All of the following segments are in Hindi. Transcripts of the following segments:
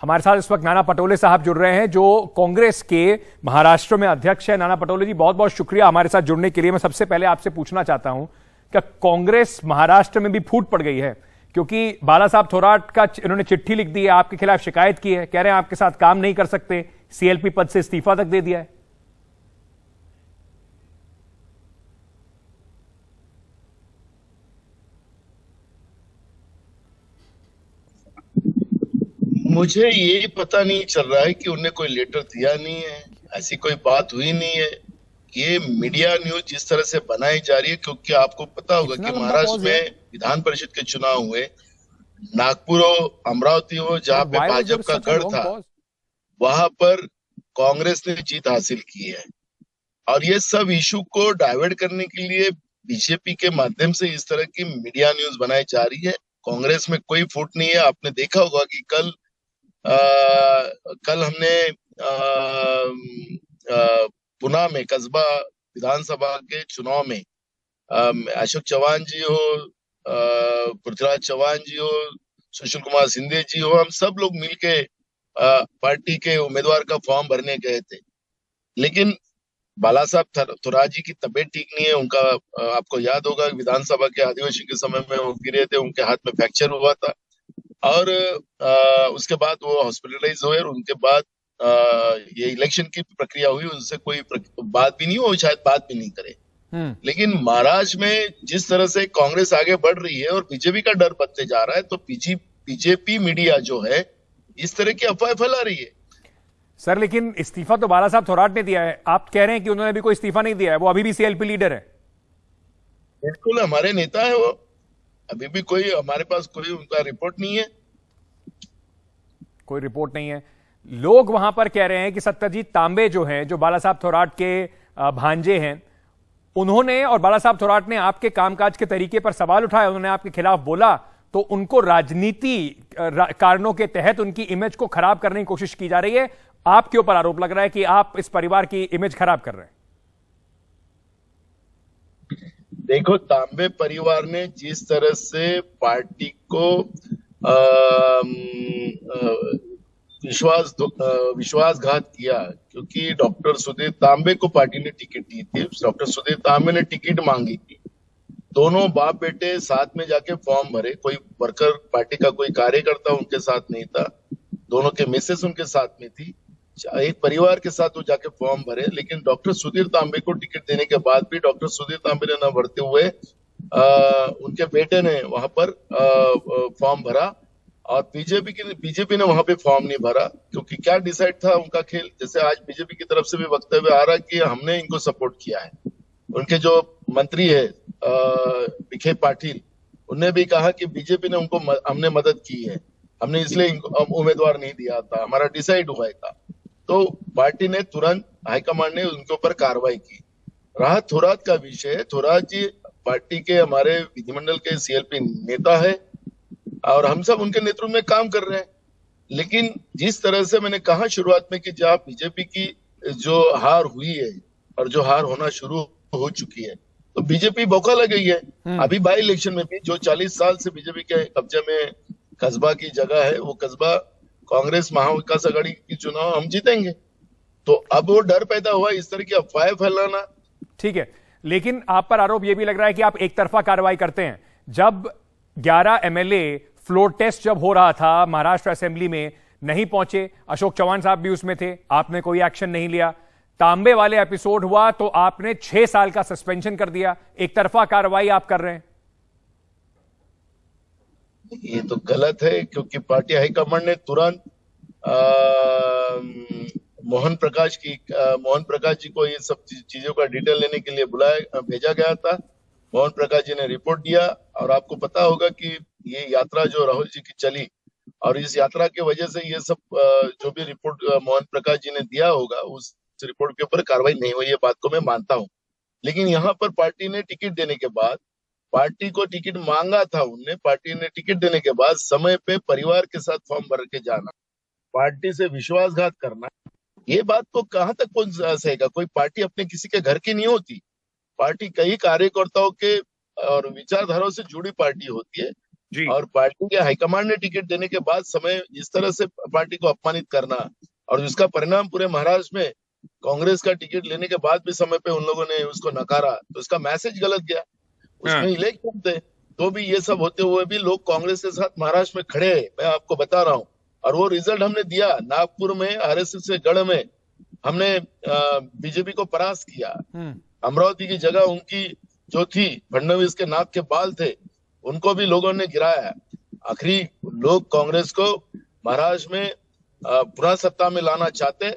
हमारे साथ इस वक्त नाना पटोले साहब जुड़ रहे हैं, जो कांग्रेस के महाराष्ट्र में अध्यक्ष है। नाना पटोले जी, बहुत बहुत शुक्रिया हमारे साथ जुड़ने के लिए। मैं सबसे पहले आपसे पूछना चाहता हूं कि कांग्रेस महाराष्ट्र में भी फूट पड़ गई है, क्योंकि बाला साहब थोराट का इन्होंने चिट्ठी लिख दी है, आपके खिलाफ शिकायत की है, कह रहे हैं आपके साथ काम नहीं कर सकते, सीएलपी पद से इस्तीफा तक दे दिया है। मुझे ये पता नहीं चल रहा है कि उन्हें कोई लेटर दिया नहीं है, ऐसी कोई बात हुई नहीं है। ये मीडिया न्यूज जिस तरह से बनाई जा रही है, क्योंकि आपको पता होगा कि महाराष्ट्र में विधान परिषद के चुनाव हुए, नागपुर हो, अमरावती हो, जहाँ पे भाजपा का गढ़ था, वहां पर कांग्रेस ने जीत हासिल की है। और ये सब इशू को डाइवर्ट करने के लिए बीजेपी के माध्यम से इस तरह की मीडिया न्यूज बनाई जा रही है। कांग्रेस में कोई फूट नहीं है। आपने देखा होगा कि कल हमने पुणे में कस्बा विधानसभा के चुनाव में अशोक चौहान जी हो, पृथ्वीराज चौहान जी हो, सुशील कुमार शिंदे जी हो, हम सब लोग मिलके पार्टी के उम्मीदवार का फॉर्म भरने गए थे। लेकिन बाला साहब थोराट जी की तबीयत ठीक नहीं है। उनका आपको याद होगा विधानसभा के अधिवेशन के समय में वो गिरे थे, उनके हाथ में फ्रैक्चर हुआ था और उसके बाद वो हॉस्पिटलाइज हुए। और उनके बाद ये इलेक्शन की प्रक्रिया हुई, उनसे कोई बात भी नहीं हो, शायद बात भी नहीं करे। लेकिन महाराष्ट्र में जिस तरह से कांग्रेस आगे बढ़ रही है और बीजेपी का डर बढ़ते जा रहा है, तो बीजेपी मीडिया जो है इस तरह की अफवाह फैला रही है। सर, लेकिन इस्तीफा तो बाला साहब थोराट ने दिया है, आप कह रहे हैं कि उन्होंने भी कोई इस्तीफा नहीं दिया है, वो अभी भी सीएलपी लीडर है। बिल्कुल हमारे नेता है वो, अभी भी कोई हमारे पास कोई उनका रिपोर्ट नहीं है। कोई रिपोर्ट नहीं है। लोग वहां पर कह रहे हैं कि सत्यजीत तांबे जो हैं, जो बाला साहब थोराट के भांजे हैं, उन्होंने और बाला साहब थोराट ने आपके कामकाज के तरीके पर सवाल उठाया, उन्होंने आपके खिलाफ बोला, तो उनको राजनीति कारणों के तहत उनकी इमेज को खराब करने की कोशिश की जा रही है। आपके ऊपर आरोप लग रहा है कि आप इस परिवार की इमेज खराब कर रहे हैं। देखो, तांबे परिवार ने जिस तरह से पार्टी को विश्वासघात किया, क्योंकि डॉक्टर सुधीर तांबे को पार्टी ने टिकट दी थी, डॉक्टर सुधीर तांबे ने टिकट मांगी थी, दोनों बाप बेटे साथ में जाके फॉर्म भरे, कोई वर्कर पार्टी का कोई कार्यकर्ता उनके साथ नहीं था, दोनों के मिसेस उनके साथ में थी, एक परिवार के साथ वो जाके फॉर्म भरे। लेकिन डॉक्टर सुधीर तांबे को टिकट देने के बाद भी डॉक्टर सुधीर तांबे ने न भरते हुए उनके बेटे ने वहां पर फॉर्म भरा और बीजेपी ने वहां पे फॉर्म नहीं भरा, क्योंकि क्या डिसाइड था उनका खेल। जैसे आज बीजेपी की तरफ से भी वक्तव्य आ रहा कि हमने इनको सपोर्ट किया है। उनके जो मंत्री है विखे पाटिल, उन्होंने भी कहा कि बीजेपी ने उनको हमने मदद की है, हमने इसलिए उम्मीदवार नहीं दिया था, हमारा डिसाइड हुआ था। तो पार्टी ने तुरंत, हाईकमांड ने उनके ऊपर कार्रवाई की। रहा थोराट का विषय, थोराट जी पार्टी के हमारे विधिमंडल के सीएलपी नेता है और हम सब उनके नेतृत्व में काम कर रहे हैं। लेकिन जिस तरह से मैंने कहा शुरुआत में कि जहां बीजेपी की जो हार हुई है और जो हार होना शुरू हो चुकी है, तो बीजेपी बौखला गई है। अभी बाई इलेक्शन में भी जो 40 साल से बीजेपी के कब्जे में कस्बा की जगह है, वो कस्बा कांग्रेस महाविकास आघाड़ी की चुनाव हम जीतेंगे। तो अब वो डर पैदा हुआ इस तरह की अफवाहें फैलाना। ठीक है, लेकिन आप पर आरोप यह भी लग रहा है कि आप एक तरफा कार्रवाई करते हैं। जब 11 एमएलए फ्लोर टेस्ट जब हो रहा था महाराष्ट्र असेंबली में नहीं पहुंचे, अशोक चौहान साहब भी उसमें थे, आपने कोई एक्शन नहीं लिया। तांबे वाले एपिसोड हुआ तो आपने 6 साल का सस्पेंशन कर दिया। एक तरफा कार्रवाई आप कर रहे हैं। ये तो गलत है, क्योंकि पार्टी हाईकमांड ने तुरंत मोहन प्रकाश जी को ये सब चीजों का डिटेल लेने के लिए भेजा गया था। मोहन प्रकाश जी ने रिपोर्ट दिया और आपको पता होगा कि ये यात्रा जो राहुल जी की चली और इस यात्रा की वजह से ये सब जो भी रिपोर्ट मोहन प्रकाश जी ने दिया होगा, उस रिपोर्ट के ऊपर कार्रवाई नहीं हुई, ये बात को मैं मानता हूँ। लेकिन यहाँ पर पार्टी ने टिकट देने के बाद, पार्टी को टिकट मांगा था उनने, पार्टी ने टिकट देने के बाद समय पे परिवार के साथ फॉर्म भर के जाना, पार्टी से विश्वासघात करना, ये बात को कहां तक कौन सहेगा। कोई पार्टी अपने किसी के घर की नहीं होती, पार्टी कई कार्यकर्ताओं के और विचारधाराओं से जुड़ी पार्टी होती है। जी। और पार्टी के हाईकमांड ने टिकट देने के बाद समय इस तरह से पार्टी को अपमानित करना और जिसका परिणाम पूरे महाराष्ट्र में कांग्रेस का टिकट लेने के बाद भी समय पे उन लोगों ने उसको नकारा, तो इसका मैसेज गलत गया। हाँ। उसमें इलेक्शन थे तो भी ये सब होते हुए भी लोग कांग्रेस के साथ महाराष्ट्र में खड़े हैं, मैं आपको बता रहा हूँ। और वो रिजल्ट हमने दिया, नागपुर में आरएसएस के गढ़ में हमने बीजेपी को परास्त किया। अमरावती की जगह उनकी जो थी, फडणवीस के नाक के बाल थे, उनको भी लोगों ने गिराया। आखिरी लोग कांग्रेस को महाराष्ट्र में पुनः सत्ता में लाना चाहते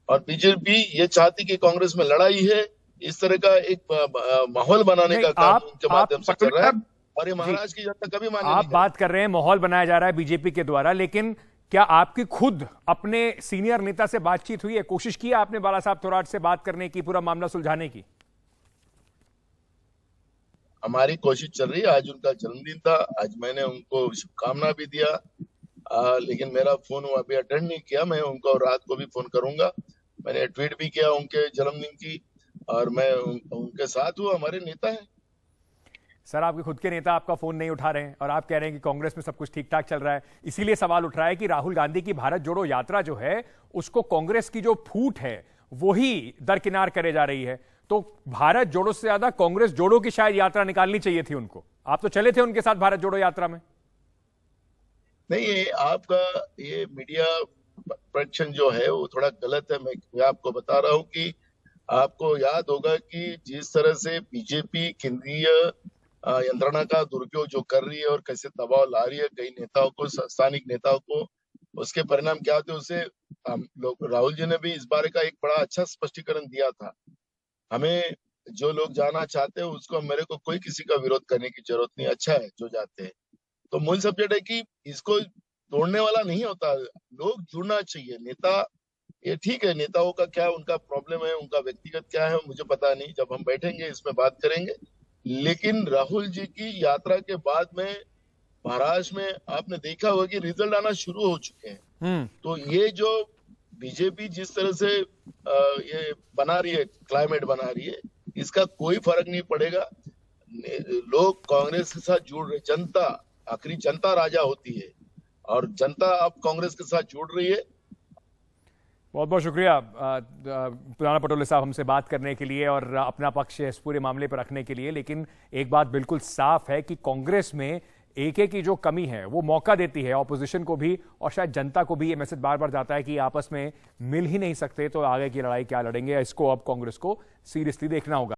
और बीजेपी ये चाहती कि कांग्रेस में लड़ाई है। इस तरह का एक माहौल बनाने का काम उनके माध्यम से चल रहा है और ये महाराष्ट्र की जनता कभी मानेगी। आप बात कर रहे हैं माहौल बनाया जा रहा है बीजेपी के द्वारा, लेकिन क्या आपकी खुद अपने सीनियर नेता से बातचीत हुई है? कोशिश की आपने बाला साहब थोराट से बात करने की, पूरा मामला सुलझाने की? हमारी कोशिश चल रही है। आज उनका जन्मदिन था, आज मैंने उनको शुभकामना भी दिया, लेकिन मेरा फोन वो अभी अटेंड नहीं किया। मैं उनको रात को भी फोन करूंगा। मैंने ट्वीट भी किया उनके जन्मदिन की और मैं उनके साथ हूँ, हमारे नेता हैं। सर, आपके खुद के नेता आपका फोन नहीं उठा रहे हैं और आप कह रहे हैं कि कांग्रेस में सब कुछ ठीक ठाक चल रहा है। इसीलिए सवाल उठ रहा है कि राहुल गांधी की भारत जोड़ो यात्रा जो है उसको कांग्रेस की जो फूट है वही दरकिनार करे जा रही है। तो भारत जोड़ो से ज्यादा कांग्रेस जोड़ो की शायद यात्रा निकालनी चाहिए थी उनको। आप तो चले थे उनके साथ भारत जोड़ो यात्रा में। नहीं, ये आपका ये मीडिया प्रेडिक्शन जो है वो थोड़ा गलत है। मैं आपको बता रहा हूँ कि आपको याद होगा कि जिस तरह से बीजेपी केंद्रीय यंत्रणा का दुरुपयोग जो कर रही है और कैसे दबाव ला रही है कई नेताओं को, स्थानिक नेताओं को, उसके परिणाम क्या होते हैं उसे हम लोग, राहुल जी ने भी इस बारे का एक बड़ा अच्छा स्पष्टीकरण दिया था। हमें जो लोग जाना चाहते हैं उसको, मेरे को कोई किसी का विरोध करने की जरूरत नहीं, अच्छा है जो जाते हैं। तो मूल सब्जेक्ट है कि इसको तोड़ने वाला नहीं होता, लोग जुड़ना चाहिए। नेता, ये ठीक है, नेताओं का क्या उनका प्रॉब्लम है, उनका व्यक्तिगत क्या है मुझे पता नहीं, जब हम बैठेंगे इसमें बात करेंगे। लेकिन राहुल जी की यात्रा के बाद में महाराष्ट्र में आपने देखा होगा कि रिजल्ट आना शुरू हो चुके हैं। तो ये जो बीजेपी जिस तरह से ये बना रही है, क्लाइमेट बना रही है, इसका कोई फर्क नहीं पड़ेगा। लोग कांग्रेस के साथ जुड़ रहे, जनता, आखिरी जनता राजा होती है और जनता अब कांग्रेस के साथ जुड़ रही है। बहुत बहुत शुक्रिया पुराना पटोले साहब हमसे बात करने के लिए और अपना पक्ष इस पूरे मामले पर रखने के लिए। लेकिन एक बात बिल्कुल साफ है कि कांग्रेस में एके की जो कमी है वो मौका देती है ऑपोजिशन को भी और शायद जनता को भी। ये मैसेज बार बार जाता है कि आपस में मिल ही नहीं सकते तो आगे की लड़ाई क्या लड़ेंगे। इसको अब कांग्रेस को सीरियसली देखना होगा।